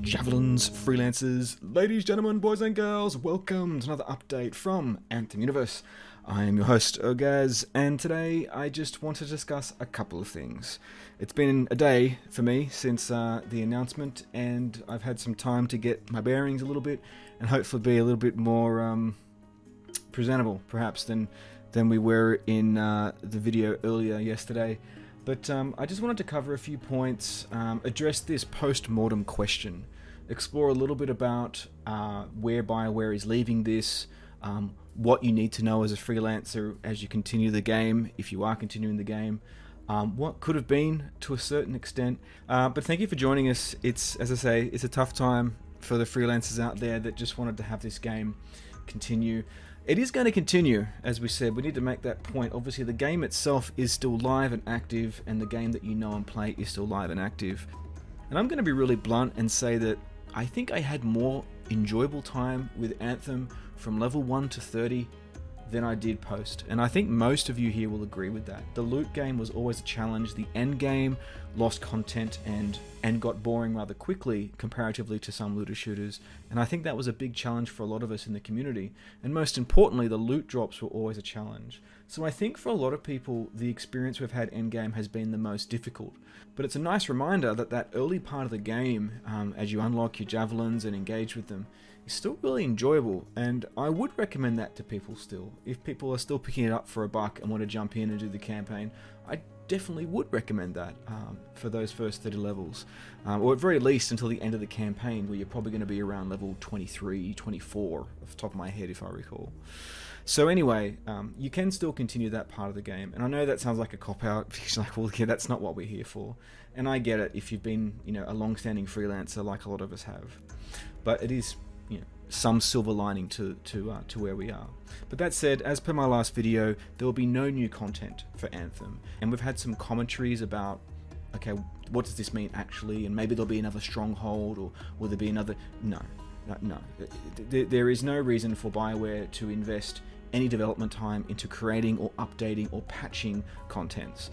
Javelins, freelancers, ladies, gentlemen, boys and girls, welcome to another update from Anthem Universe. I am your host, Ogaz, and today I just want to discuss a couple of things. It's been a day for me since the announcement, and I've had some time to get my bearings a little bit, and hopefully be a little bit more presentable, perhaps, than we were in the video earlier yesterday. But I just wanted to cover a few points, address this post-mortem question, explore a little bit about where BioWare is leaving this, what you need to know as a freelancer as you continue the game, if you are continuing the game, what could have been to a certain extent. But thank you for joining us. It's, as I say, it's a tough time for the freelancers out there that just wanted to have this game continue. It is going to continue, as we said. We need to make that point. Obviously, the game itself is still live and active, and the game that you know and play is still live and active. And I'm going to be really blunt and say that I think I had more enjoyable time with Anthem from level 1 to 30 than I did post. And I think most of you here will agree with that. The loot game was always a challenge. The end game lost content and got boring rather quickly comparatively to some looter shooters. And I think that was a big challenge for a lot of us in the community. And most importantly, the loot drops were always a challenge. So I think for a lot of people, the experience we've had endgame has been the most difficult. But it's a nice reminder that that early part of the game, as you unlock your javelins and engage with them, is still really enjoyable. And I would recommend that to people still. If people are still picking it up for $1 and want to jump in and do the campaign, I definitely would recommend that for those first 30 levels. Or at very least until the end of the campaign, where you're probably going to be around level 23, 24, off the top of my head if I recall. So anyway, you can still continue that part of the game. And I know that sounds like a cop-out, because like, well, yeah, that's not what we're here for. And I get it if you've been, a long-standing freelancer like a lot of us have. But it is, some silver lining to where we are. But that said, as per my last video, there will be no new content for Anthem. And we've had some commentaries about, okay, what does this mean actually? And maybe there'll be another stronghold, or will there be another... No. There is no reason for BioWare to invest any development time into creating or updating or patching contents.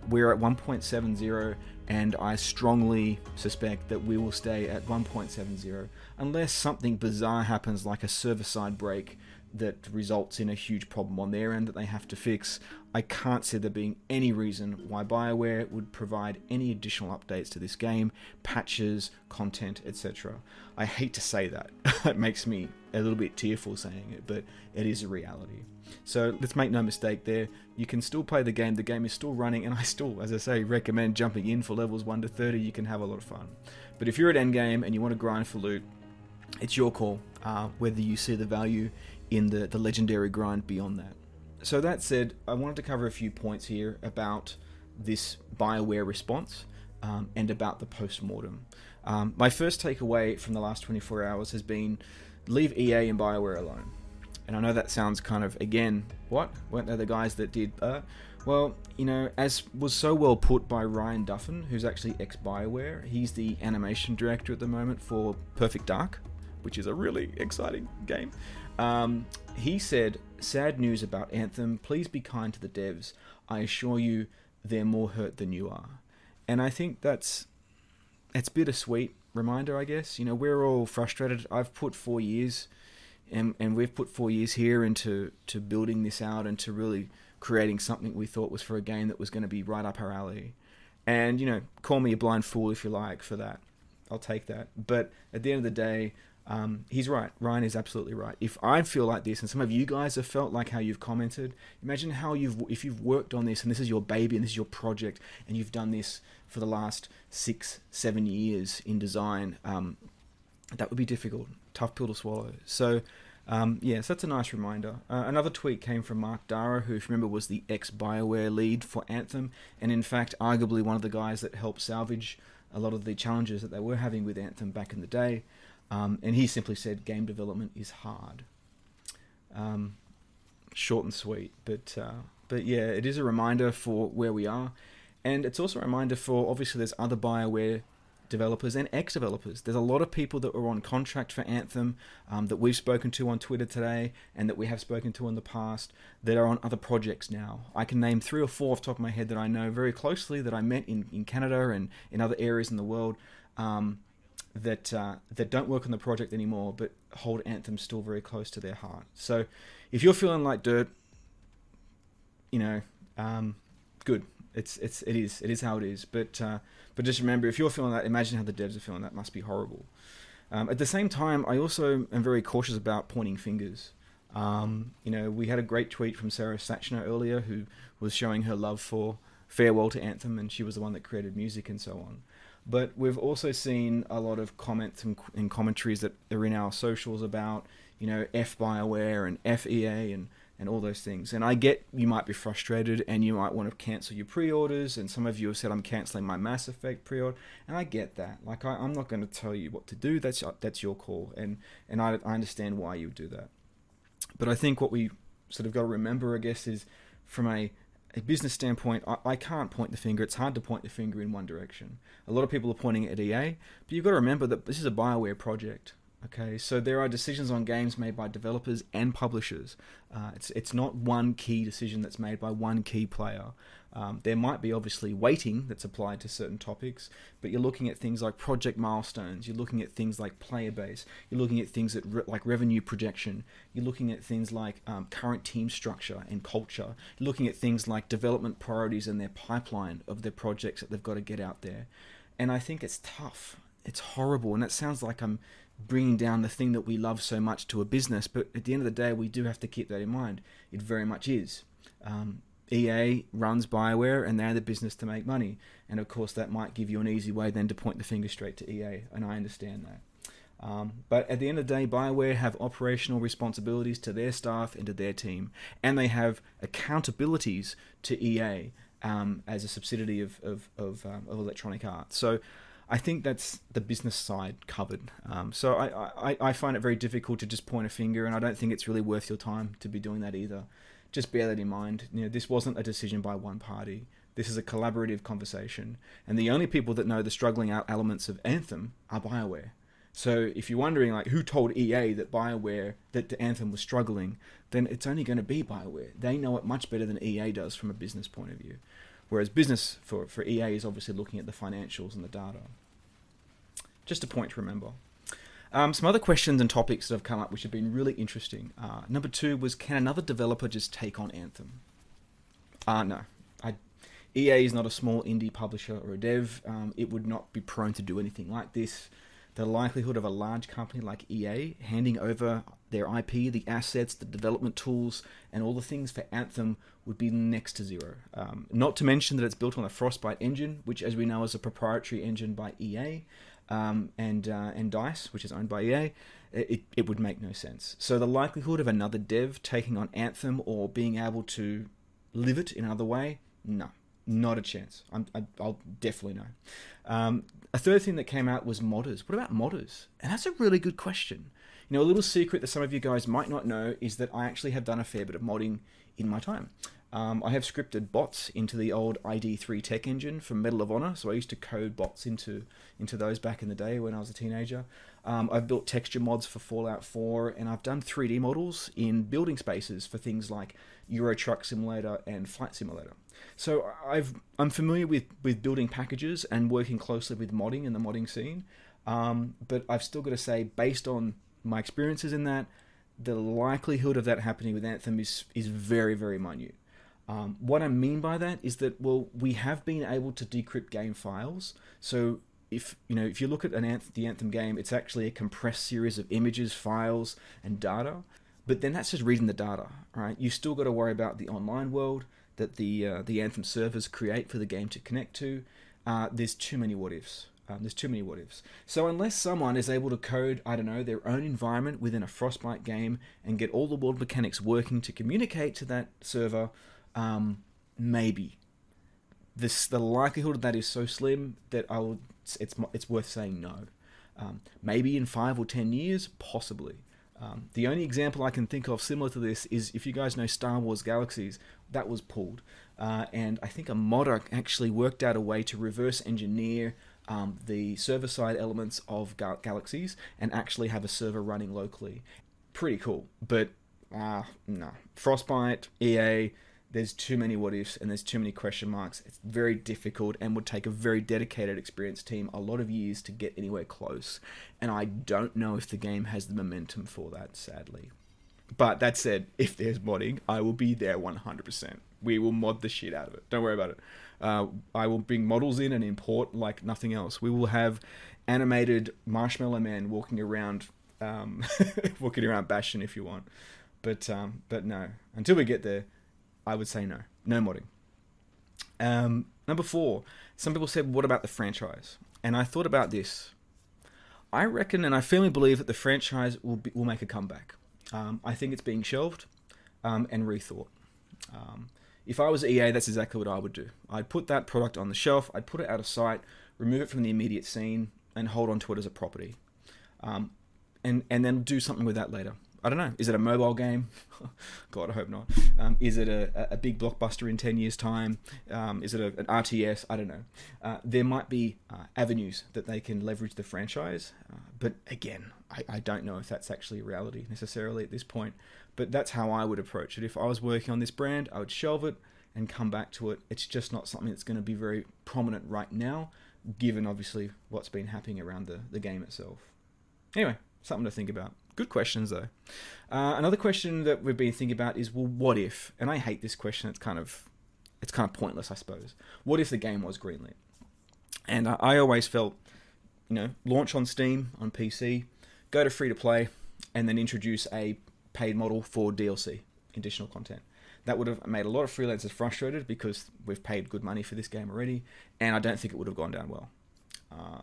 We're at 1.70, and I strongly suspect that we will stay at 1.70 unless something bizarre happens, like a server-side break that results in a huge problem on their end that they have to fix. I can't see there being any reason why BioWare would provide any additional updates to this game, patches, content, etc. I hate to say that. It makes me a little bit tearful saying it, but it is a reality. So let's make no mistake there. You can still play the game. The game is still running, and I still, as I say, recommend jumping in for levels 1 to 30. You can have a lot of fun. But if you're at endgame and you want to grind for loot, it's your call, whether you see the value in the legendary grind beyond that. So that said, I wanted to cover a few points here about this BioWare response and about the post-mortem. My first takeaway from the last 24 hours has been, leave EA and BioWare alone. And I know that sounds kind of, again, what? Weren't they the guys that did... Well, as was so well put by Ryan Duffin, who's actually ex-BioWare, he's the animation director at the moment for Perfect Dark, which is a really exciting game. He said, "Sad news about Anthem. Please be kind to the devs. I assure you, they're more hurt than you are." And I think it's bittersweet reminder, I guess. We're all frustrated. I've put 4 years, and we've put 4 years here into building this out and to really creating something we thought was for a game that was going to be right up our alley. And, call me a blind fool if you like for that. I'll take that. But at the end of the day, he's right. Ryan is absolutely right. If I feel like this, and some of you guys have felt like how you've commented, imagine how if you've worked on this and this is your baby and this is your project and you've done this for the last 6-7 years in design, that would be difficult. Tough pill to swallow. So, yes, that's a nice reminder. Another tweet came from Mark Dara, who, if you remember, was the ex-BioWare lead for Anthem, and in fact, arguably one of the guys that helped salvage a lot of the challenges that they were having with Anthem back in the day. And he simply said, game development is hard. Short and sweet, but yeah, it is a reminder for where we are. And it's also a reminder for, obviously, there's other BioWare developers and ex-developers. There's a lot of people that were on contract for Anthem that we've spoken to on Twitter today and that we have spoken to in the past that are on other projects now. I can name 3 or 4 off the top of my head that I know very closely that I met in Canada and in other areas in the world that don't work on the project anymore, but hold Anthem still very close to their heart. So if you're feeling like dirt, you know, good. It is how it is. But just remember, if you're feeling that, imagine how the devs are feeling. That must be horrible. At the same time, I also am very cautious about pointing fingers. We had a great tweet from Sarah Sachner earlier, who was showing her love for Farewell to Anthem, and she was the one that created music and so on. But we've also seen a lot of comments and commentaries that are in our socials about, F BioWare and F EA and all those things. And I get you might be frustrated and you might want to cancel your pre-orders, and some of you have said I'm cancelling my Mass Effect pre-order, and I get that. Like, I'm not going to tell you what to do. That's your call, and I understand why you would do that. But I think what we sort of got to remember, I guess, is from a business standpoint, I can't point the finger. It's hard to point the finger in one direction. A lot of people are pointing at EA, but you've got to remember that this is a BioWare project. Okay, so there are decisions on games made by developers and publishers. It's not one key decision that's made by one key player. There might be obviously weighting that's applied to certain topics, but you're looking at things like project milestones, you're looking at things like player base, you're looking at things like revenue projection, you're looking at things like current team structure and culture, you're looking at things like development priorities and their pipeline of their projects that they've got to get out there. And I think it's tough. It's horrible, and it sounds like I'm bringing down the thing that we love so much to a business, but at the end of the day, we do have to keep that in mind. It very much is. EA runs BioWare, and they're the business to make money, and of course that might give you an easy way then to point the finger straight to EA, and I understand that. But at the end of the day, BioWare have operational responsibilities to their staff and to their team, and they have accountabilities to EA as a subsidiary of Electronic Arts. So I think that's the business side covered. So I find it very difficult to just point a finger, and I don't think it's really worth your time to be doing that either. Just bear that in mind. This wasn't a decision by one party. This is a collaborative conversation, and the only people that know the struggling elements of Anthem are BioWare. So if you're wondering like who told EA that the Anthem was struggling, then it's only going to be BioWare. They know it much better than EA does from a business point of view. Whereas business for EA is obviously looking at the financials and the data. Just a point to remember. Some other questions and topics that have come up which have been really interesting. Number 2 was, can another developer just take on Anthem? No. EA is not a small indie publisher or a dev. It would not be prone to do anything like this. The likelihood of a large company like EA handing over their IP, the assets, the development tools, and all the things for Anthem would be next to zero. Not to mention that it's built on a Frostbite engine, which, as we know, is a proprietary engine by EA, and DICE, which is owned by EA. It would make no sense. So the likelihood of another dev taking on Anthem or being able to live it in another way, no. Not a chance. I'll definitely know. A third thing that came out was modders. What about modders? And that's a really good question. A little secret that some of you guys might not know is that I actually have done a fair bit of modding in my time. I have scripted bots into the old ID3 tech engine from Medal of Honor, so I used to code bots into those back in the day when I was a teenager. I've built texture mods for Fallout 4, and I've done 3D models in building spaces for things like Euro Truck Simulator and Flight Simulator. So I'm familiar with building packages and working closely with modding in the modding scene, but I've still got to say, based on my experiences in that, the likelihood of that happening with Anthem is very, very minute. What I mean by that is that, well, we have been able to decrypt game files. So if you look at the Anthem game, it's actually a compressed series of images, files, and data. But then that's just reading the data, right? You still got to worry about the online world that the Anthem servers create for the game to connect to. There's too many what ifs. So unless someone is able to code, their own environment within a Frostbite game and get all the world mechanics working to communicate to that server, maybe. The likelihood of that is so slim that it's worth saying no. Maybe in 5 or 10 years, possibly. The only example I can think of similar to this is, if you guys know Star Wars Galaxies, that was pulled. And I think a modder actually worked out a way to reverse engineer the server-side elements of Galaxies and actually have a server running locally. Pretty cool. But, no. Frostbite, EA, there's too many what ifs and there's too many question marks. It's very difficult and would take a very dedicated, experienced team a lot of years to get anywhere close. And I don't know if the game has the momentum for that, sadly. But that said, if there's modding, I will be there 100%. We will mod the shit out of it. Don't worry about it. I will bring models in and import like nothing else. We will have animated Marshmallow Man walking around, walking around Bastion if you want. But no, until we get there, I would say no. No modding. Number 4, some people said, what about the franchise? And I thought about this. I reckon, and I firmly believe that the franchise will make a comeback. I think it's being shelved and rethought. If I was EA, that's exactly what I would do. I'd put that product on the shelf, I'd put it out of sight, remove it from the immediate scene, and hold on to it as a property. And then do something with that later. I don't know. Is it a mobile game? God, I hope not. Is it a big blockbuster in 10 years' time? Is it an RTS? I don't know. There might be avenues that they can leverage the franchise. But again, I don't know if that's actually a reality necessarily at this point. But that's how I would approach it. If I was working on this brand, I would shelve it and come back to it. It's just not something that's going to be very prominent right now, given obviously what's been happening around the game itself. Anyway, something to think about. Good questions, though. Another question that we've been thinking about is, well, what if? And I hate this question. It's kind of pointless, I suppose. What if the game was greenlit? And I always felt, launch on Steam, on PC, go to free to play, and then introduce a paid model for DLC, additional content. That would have made a lot of freelancers frustrated because we've paid good money for this game already, and I don't think it would have gone down well.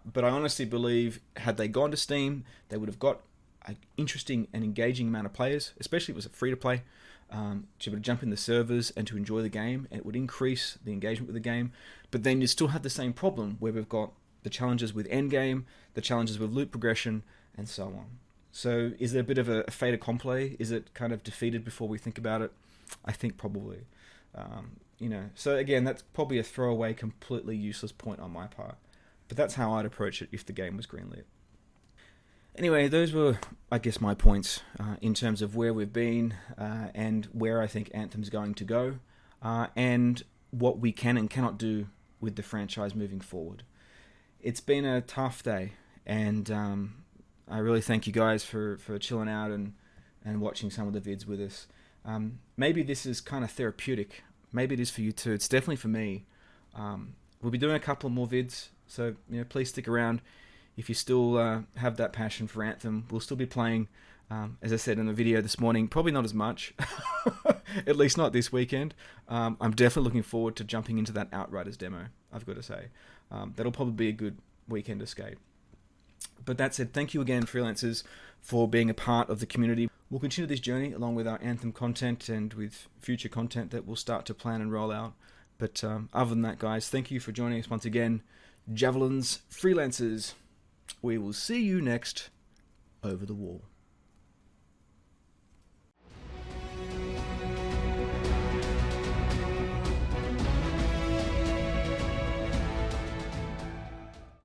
But I honestly believe, had they gone to Steam, they would have got an interesting and engaging amount of players, especially if it was a free-to-play, to be able to jump in the servers and to enjoy the game. It would increase the engagement with the game. But then you still have the same problem where we've got the challenges with endgame, the challenges with loot progression, and so on. So is there a bit of a fait accompli? Is it kind of defeated before we think about it? I think probably. So again, that's probably a throwaway, completely useless point on my part. But that's how I'd approach it if the game was greenlit. Anyway, those were, I guess, my points in terms of where we've been and where I think Anthem's going to go and what we can and cannot do with the franchise moving forward. It's been a tough day, and I really thank you guys for chilling out and watching some of the vids with us. Maybe this is kind of therapeutic. Maybe it is for you too. It's definitely for me. We'll be doing a couple more vids, so please stick around. If you still have that passion for Anthem, we'll still be playing, as I said in the video this morning, probably not as much, at least not this weekend. I'm definitely looking forward to jumping into that Outriders demo, I've got to say. That'll probably be a good weekend escape. But that said, thank you again, freelancers, for being a part of the community. We'll continue this journey along with our Anthem content and with future content that we'll start to plan and roll out. But other than that, guys, thank you for joining us once again. Javelins, freelancers, we will see you next over the wall.